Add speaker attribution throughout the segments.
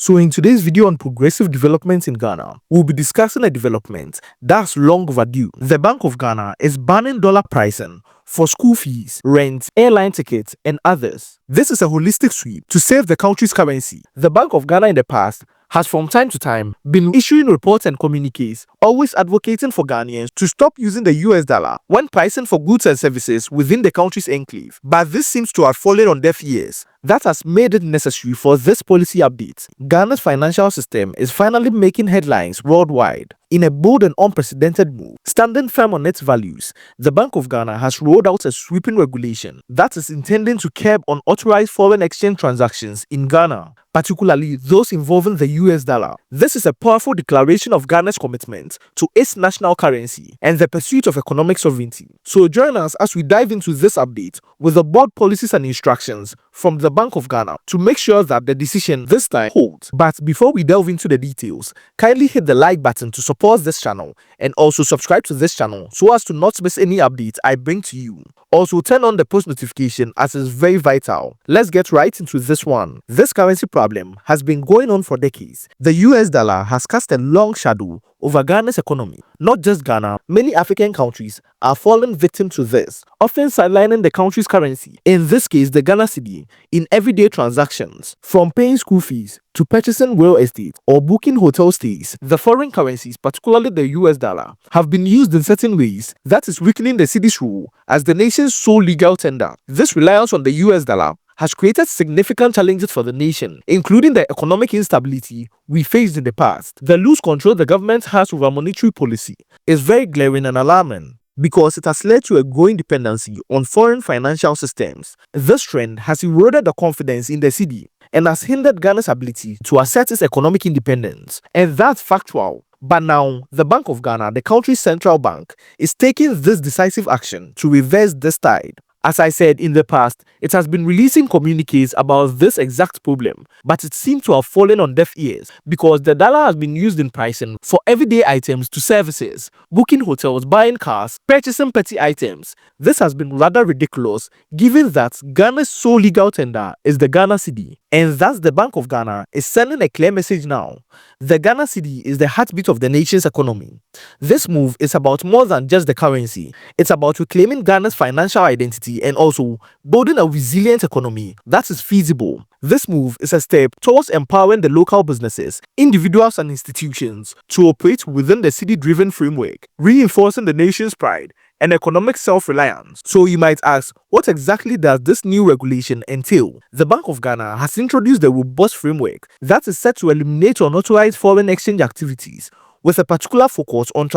Speaker 1: So in today's video on progressive development in Ghana, we'll be discussing a development that's long overdue. The Bank of Ghana is banning dollar pricing for school fees, rent, airline tickets, and others. This is a holistic sweep to save the country's currency. The Bank of Ghana in the past has from time to time been issuing reports and communiques, always advocating for Ghanaians to stop using the US dollar when pricing for goods and services within the country's enclave. But this seems to have fallen on deaf ears. That has made it necessary for this policy update. Ghana's financial system is finally making headlines worldwide. In a bold and unprecedented move, standing firm on its values, the Bank of Ghana has rolled out a sweeping regulation that is intending to curb unauthorized foreign exchange transactions in Ghana, particularly those involving the US dollar. This is a powerful declaration of Ghana's commitment to its national currency and the pursuit of economic sovereignty. So join us as we dive into this update with the board policies and instructions from the Bank of Ghana to make sure that the decision this time holds. But before we delve into the details, kindly hit the like button to support this channel and also subscribe to this channel so as to not miss any updates I bring to you. Also turn on the post notification as it's very vital. Let's get right into this one. This currency problem has been going on for decades. The US dollar has cast a long shadow over Ghana's economy. Not just Ghana, many African countries are falling victim to this, often sidelining the country's currency, in this case the Ghana cedi, in everyday transactions. From paying school fees to purchasing real estate or booking hotel stays, the foreign currencies, particularly the US dollar, have been used in certain ways that is weakening the cedi's role as the nation's sole legal tender. This reliance on the US dollar has created significant challenges for the nation, including the economic instability we faced in the past. The loose control the government has over monetary policy is very glaring and alarming because it has led to a growing dependency on foreign financial systems. This trend has eroded the confidence in the cedi and has hindered Ghana's ability to assert its economic independence, and that's factual. But now, the Bank of Ghana, the country's central bank, is taking this decisive action to reverse this tide. As I said in the past, it has been releasing communiques about this exact problem, but it seems to have fallen on deaf ears because the dollar has been used in pricing for everyday items to services, booking hotels, buying cars, purchasing petty items. This has been rather ridiculous given that Ghana's sole legal tender is the Ghana cedi, and thus the Bank of Ghana is sending a clear message now. The Ghana cedi is the heartbeat of the nation's economy. This move is about more than just the currency. It's about reclaiming Ghana's financial identity and also building a resilient economy that is feasible. This move is a step towards empowering the local businesses, individuals and institutions to operate within the cedi-driven framework, reinforcing the nation's pride and economic self-reliance. So you might ask, what exactly does this new regulation entail? The Bank of Ghana has introduced a robust framework that is set to eliminate unauthorized foreign exchange activities with a particular focus on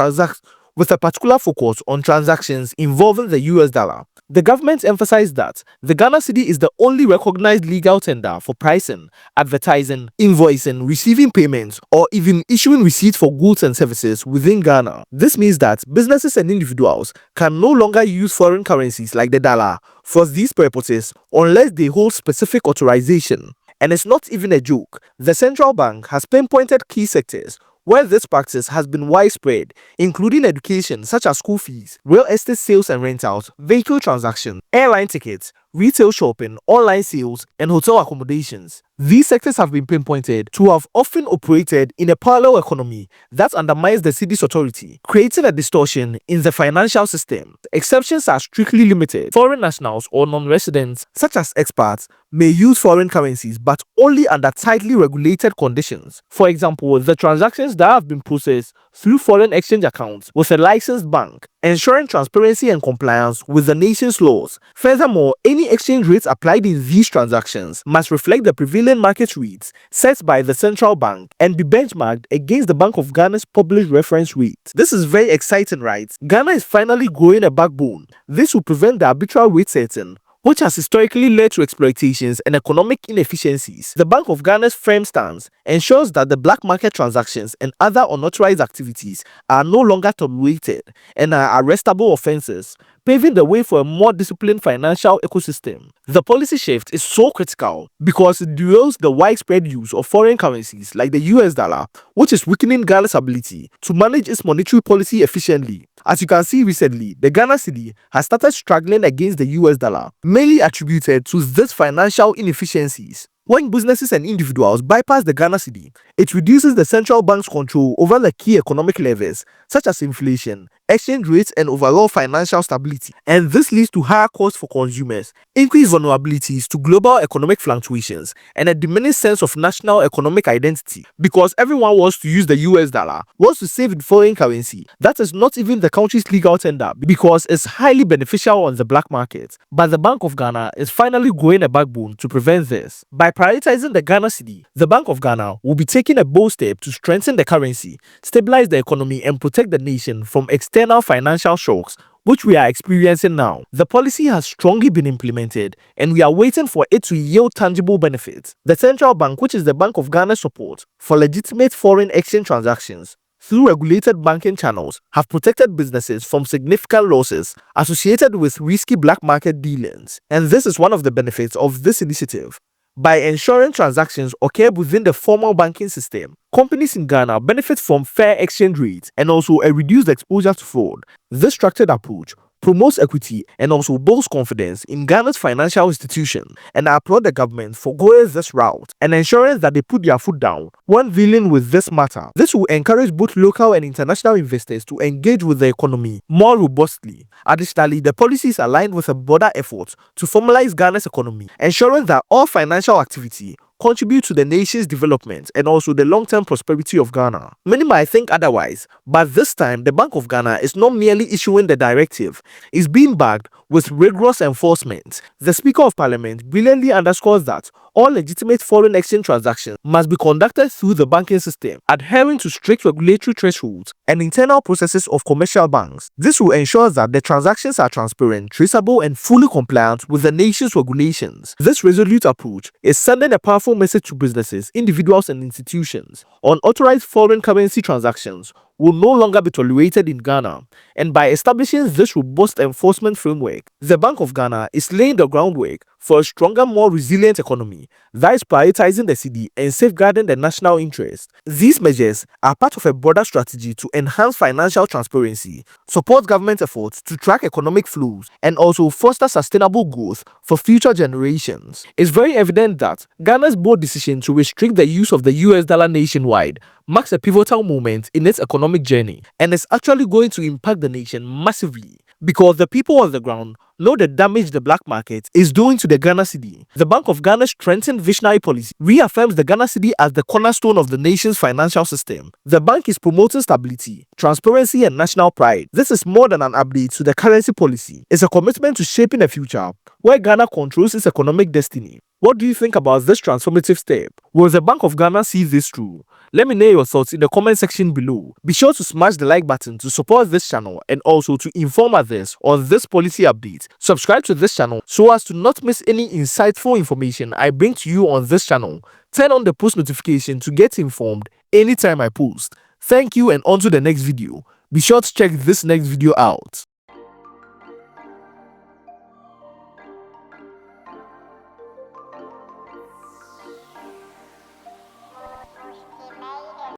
Speaker 1: transactions involving the US dollar. The government emphasized that the Ghana cedi is the only recognized legal tender for pricing, advertising, invoicing, receiving payments, or even issuing receipts for goods and services within Ghana. This means that businesses and individuals can no longer use foreign currencies like the dollar for these purposes unless they hold specific authorization. And it's not even a joke. The central bank has pinpointed key sectors where this practice has been widespread, including education such as school fees, real estate sales and rentals, vehicle transactions, airline tickets, retail shopping, online sales, and hotel accommodations. These sectors have been pinpointed to have often operated in a parallel economy that undermines the cedi's authority, creating a distortion in the financial system. Exceptions are strictly limited. Foreign nationals or non-residents, such as expats, may use foreign currencies but only under tightly regulated conditions. For example, the transactions that have been processed through foreign exchange accounts with a licensed bank, ensuring transparency and compliance with the nation's laws. Furthermore, any exchange rates applied in these transactions must reflect the prevailing market rates set by the central bank and be benchmarked against the Bank of Ghana's published reference rate. This is very exciting, right? Ghana is finally growing a backbone. This will prevent the arbitrary rate setting, which has historically led to exploitations and economic inefficiencies. The Bank of Ghana's firm stance ensures that the black market transactions and other unauthorized activities are no longer tolerated and are arrestable offenses, paving the way for a more disciplined financial ecosystem. The policy shift is so critical because it derails the widespread use of foreign currencies like the US dollar, which is weakening Ghana's ability to manage its monetary policy efficiently. As you can see recently, the Ghana cedi has started struggling against the US dollar, mainly attributed to these financial inefficiencies. When businesses and individuals bypass the Ghana cedi, it reduces the central bank's control over the key economic levers such as inflation, exchange rates, and overall financial stability. And this leads to higher costs for consumers, increased vulnerabilities to global economic fluctuations, and a diminished sense of national economic identity because everyone wants to use the US dollar, wants to save in foreign currency. That is not even the country's legal tender because it's highly beneficial on the black market. But the Bank of Ghana is finally growing a backbone to prevent this. By prioritizing the Ghana cedi, the Bank of Ghana will be taking a bold step to strengthen the currency, stabilize the economy, and protect the nation from external financial shocks which we are experiencing now. The policy has strongly been implemented and we are waiting for it to yield tangible benefits. The central bank, which is the Bank of Ghana's support for legitimate foreign exchange transactions through regulated banking channels, have protected businesses from significant losses associated with risky black market dealings. And this is one of the benefits of this initiative. By ensuring transactions occur within the formal banking system, companies in Ghana benefit from fair exchange rates and also a reduced exposure to fraud. This structured approach promotes equity and also builds confidence in Ghana's financial institutions, and I applaud the government for going this route and ensuring that they put their foot down when dealing with this matter. This will encourage both local and international investors to engage with the economy more robustly. Additionally, the policy is aligned with a broader effort to formalize Ghana's economy, ensuring that all financial activity contribute to the nation's development and also the long-term prosperity of Ghana. Many might think otherwise, but this time the Bank of Ghana is not merely issuing the directive, it's being backed with rigorous enforcement. The Speaker of Parliament brilliantly underscores that all legitimate foreign exchange transactions must be conducted through the banking system, adhering to strict regulatory thresholds and internal processes of commercial banks. This will ensure that the transactions are transparent, traceable, and fully compliant with the nation's regulations. This resolute approach is sending a powerful message to businesses, individuals, and institutions. Unauthorized foreign currency transactions will no longer be tolerated in Ghana, and by establishing this robust enforcement framework, the Bank of Ghana is laying the groundwork for a stronger, more resilient economy that is prioritizing the cedi and safeguarding the national interest. These measures are part of a broader strategy to enhance financial transparency, support government efforts to track economic flows, and also foster sustainable growth for future generations. It's very evident that Ghana's bold decision to restrict the use of the US dollar nationwide marks a pivotal moment in its economic journey and is actually going to impact the nation massively because the people on the ground know the damage the black market is doing to the Ghana cedi. The Bank of Ghana's strengthened visionary policy reaffirms the Ghana cedi as the cornerstone of the nation's financial system. The bank is promoting stability, transparency, and national pride. This is more than an update to the currency policy. It's a commitment to shaping a future where Ghana controls its economic destiny. What do you think about this transformative step? Will the Bank of Ghana see this through? Let me know your thoughts in the comment section below. Be sure to smash the like button to support this channel and also to inform others on this policy update. Subscribe to this channel so as to not miss any insightful information I bring to you on this channel. Turn on the post notification to get informed anytime I post. Thank you, and on to the next video. Be sure to check this next video out.